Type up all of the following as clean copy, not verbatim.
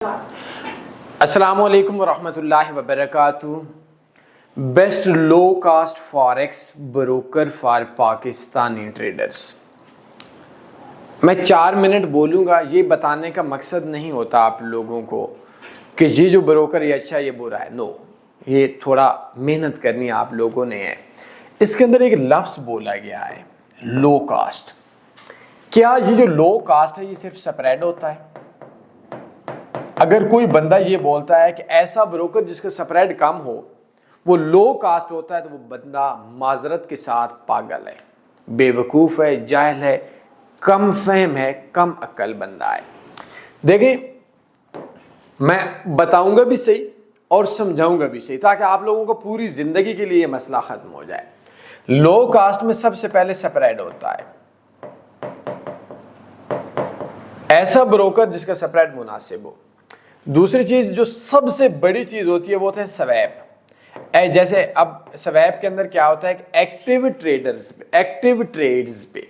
अस्सलामु अलैकुम वरहमतुल्लाहि वबरकातुहू। Best low cost forex broker for Pakistani traders. मैं 4 मिनट बोलूँगा। ये बताने का मकसद नहीं होता आप लोगों को कि ये जो ब्रोकर ये अच्छा ये बुरा है। नो, ये थोड़ा मेहनत करनी आप लोगों ने है। इसके अंदर एक लफ्ज़ बोला गया है लो कास्ट। क्या ये जो लो कास्ट है ये सिर्फ स्प्रेड होता है? अगर कोई बंदा ये बोलता है कि ऐसा ब्रोकर जिसका स्प्रेड कम हो वो लो कास्ट होता है, तो वो बंदा माजरत के साथ पागल है, बेवकूफ़ है, जाहिल है, कम फहम है, कम अक्ल बंदा है। देखिए, मैं बताऊंगा भी सही और समझाऊंगा भी सही ताकि आप लोगों को पूरी ज़िंदगी के लिए ये मसला ख़त्म हो जाए। लो कास्ट में सबसे पहले स्प्रेड होता है। ऐसा ब्रोकर जिसका स्प्रेड मुनासिब हो। दूसरी चीज जो सबसे बड़ी चीज होती है वो होता है स्वैप। जैसे अब स्वैप के अंदर क्या होता है कि एक्टिव ट्रेड्स पे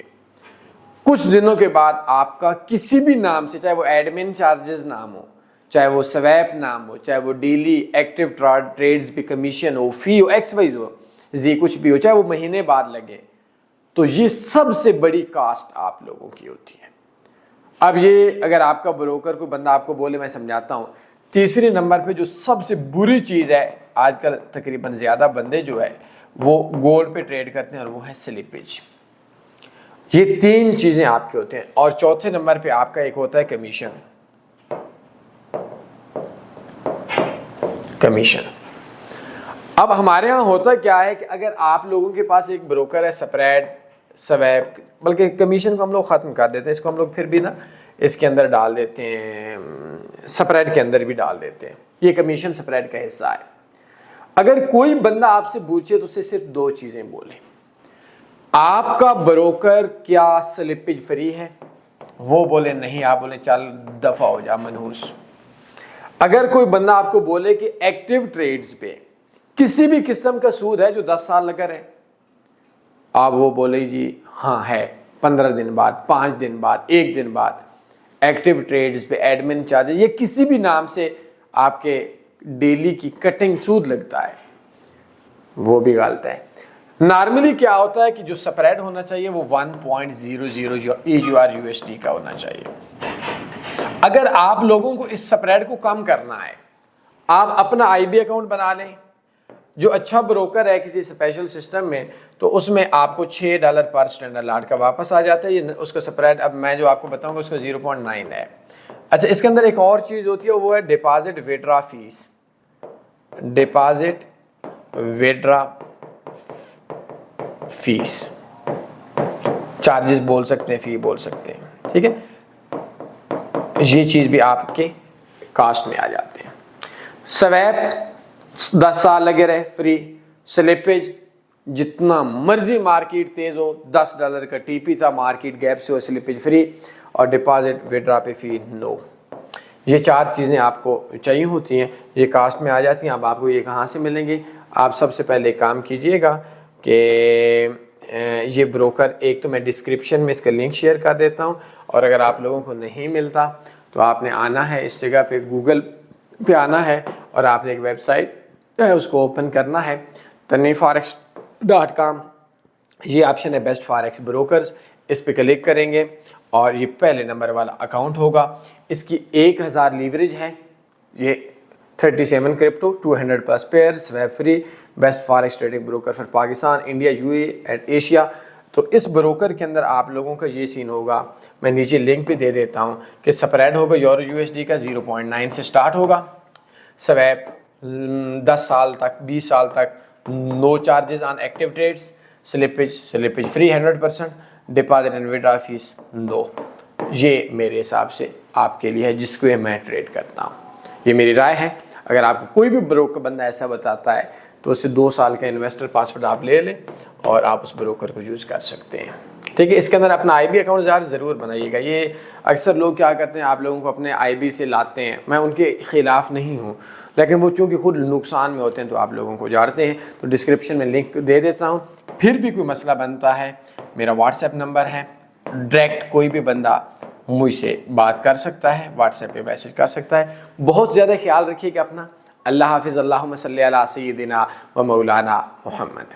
कुछ दिनों के बाद आपका किसी भी नाम से, चाहे वो एडमिन चार्जेस नाम हो, चाहे वो स्वैप नाम हो, चाहे वो डेली एक्टिव ट्रेड्स पे कमीशन हो, फी हो, XYZ हो, जी कुछ भी हो, चाहे वो महीने बाद लगे, तो ये सबसे बड़ी कास्ट आप लोगों की होती है। अब ये अगर आपका ब्रोकर कोई बंदा आपको बोले, मैं समझाता हूँ। तीसरे नंबर पे जो सबसे बुरी चीज़ है, आजकल तकरीबन ज़्यादा बंदे जो है वो गोल्ड पे ट्रेड करते हैं और वो है स्लिपेज। ये 3 चीज़ें आपके होते हैं। और चौथे नंबर पे आपका एक होता है कमीशन। अब हमारे यहाँ होता क्या है कि अगर आप लोगों के पास एक ब्रोकर है, स्प्रेड, स्वैप, बल्कि कमीशन को हम लोग ख़त्म कर देते हैं, इसको हम लोग फिर भी ना इसके अंदर डाल देते हैं, स्प्रेड के अंदर भी डाल देते हैं। ये कमीशन स्प्रेड का हिस्सा है। अगर कोई बंदा आपसे पूछे तो उसे सिर्फ 2 चीज़ें बोले, आपका ब्रोकर क्या स्लिपेज फ्री है? वो बोले नहीं, आप बोले चल दफ़ा हो जा मनहूस। अगर कोई बंदा आपको बोले कि एक्टिव ट्रेड्स पे किसी भी किस्म का सूद है जो 10 साल लगा रहे, आप वो बोले जी हाँ है, 15 दिन बाद, 5 दिन बाद, 1 दिन बाद एक्टिव ट्रेड्स पे एडमिन चार्जेस, ये किसी भी नाम से आपके डेली की कटिंग सूद लगता है, वो भी गलत है। नॉर्मली क्या होता है कि जो स्प्रेड होना चाहिए वो 1.00 EUR USD का होना चाहिए। अगर आप लोगों को इस स्प्रेड को कम करना है, आप अपना IB अकाउंट बना लें जो अच्छा ब्रोकर है किसी स्पेशल सिस्टम में, तो उसमें आपको $6 पर स्टैंडर्ड लॉट का वापस आ जाता है। ये उसका स्प्रेड अब मैं जो आपको बताऊंगा उसका 0.9 है। अच्छा, इसके अंदर एक और चीज़ होती है, वो है deposit withdraw fees. Deposit withdraw fees, charges बोल सकते हैं, फी बोल सकते हैं, ठीक है। ये चीज़ भी आपके कास्ट में आ जाते हैं। स्वैप 10 साल लगे रहे फ्री, स्लिपेज जितना मर्जी मार्केट तेज हो, $10 का TP था, मार्केट गैप से हो, स्लिपेज फ्री, और डिपॉजिट विड्रा पे फी नो। ये 4 चीज़ें आपको चाहिए होती हैं, ये कास्ट में आ जाती हैं। अब आपको ये कहाँ से मिलेंगी? आप सबसे पहले काम कीजिएगा कि ये ब्रोकर, एक तो मैं डिस्क्रिप्शन में इसका लिंक शेयर कर देता हूँ, और अगर आप लोगों को नहीं मिलता तो आपने आना है इस जगह पे, गूगल पे आना है और आपने एक वेबसाइट है उसको ओपन करना है, tanveeforex.com। ये ऑप्शन है बेस्ट फॉरेक्स ब्रोकर्स, इस पे क्लिक करेंगे और ये पहले नंबर वाला अकाउंट होगा। इसकी 1000 लीवरेज है, ये 37 crypto, 200 plus pair, swap free, best forex trading broker for Pakistan, India, UAE and Asia. तो इस ब्रोकर के अंदर आप लोगों का ये सीन होगा, मैं नीचे लिंक पे दे देता हूँ कि स्प्रेड होगा यूरो USD का 0.9 से स्टार्ट होगा। स्वैप 10 साल तक, 20 साल तक, no charges on active trades, slippage free 100%, deposit and withdraw fees no. ये मेरे हिसाब से आपके लिए है जिसको मैं ट्रेड करता हूँ, ये मेरी राय है। अगर आपको कोई भी ब्रोकर बंदा ऐसा बताता है तो उससे 2 साल का इन्वेस्टर पासवर्ड आप ले लें और आप उस ब्रोकर को यूज़ कर सकते हैं, ठीक है। इसके अंदर अपना IB अकाउंट यार ज़रूर बनाइएगा। ये अक्सर लोग क्या करते हैं, आप लोगों को अपने IB से लाते हैं, मैं उनके ख़िलाफ़ नहीं हूँ, लेकिन वो चूँकि खुद नुकसान में होते हैं तो आप लोगों को जानते हैं। तो डिस्क्रिप्शन में लिंक दे देता हूँ। फिर भी कोई मसला बनता है, मेरा WhatsApp नंबर है, डायरेक्ट कोई भी बंदा मुझसे बात कर सकता है, व्हाट्सएप पे मैसेज कर सकता है। बहुत ज़्यादा ख्याल रखिएगा अपना। अल्लाह हाफिज़। अल्लाहुम्मा सल्ली अला सय्यिदिना व मौलाना मुहम्मद।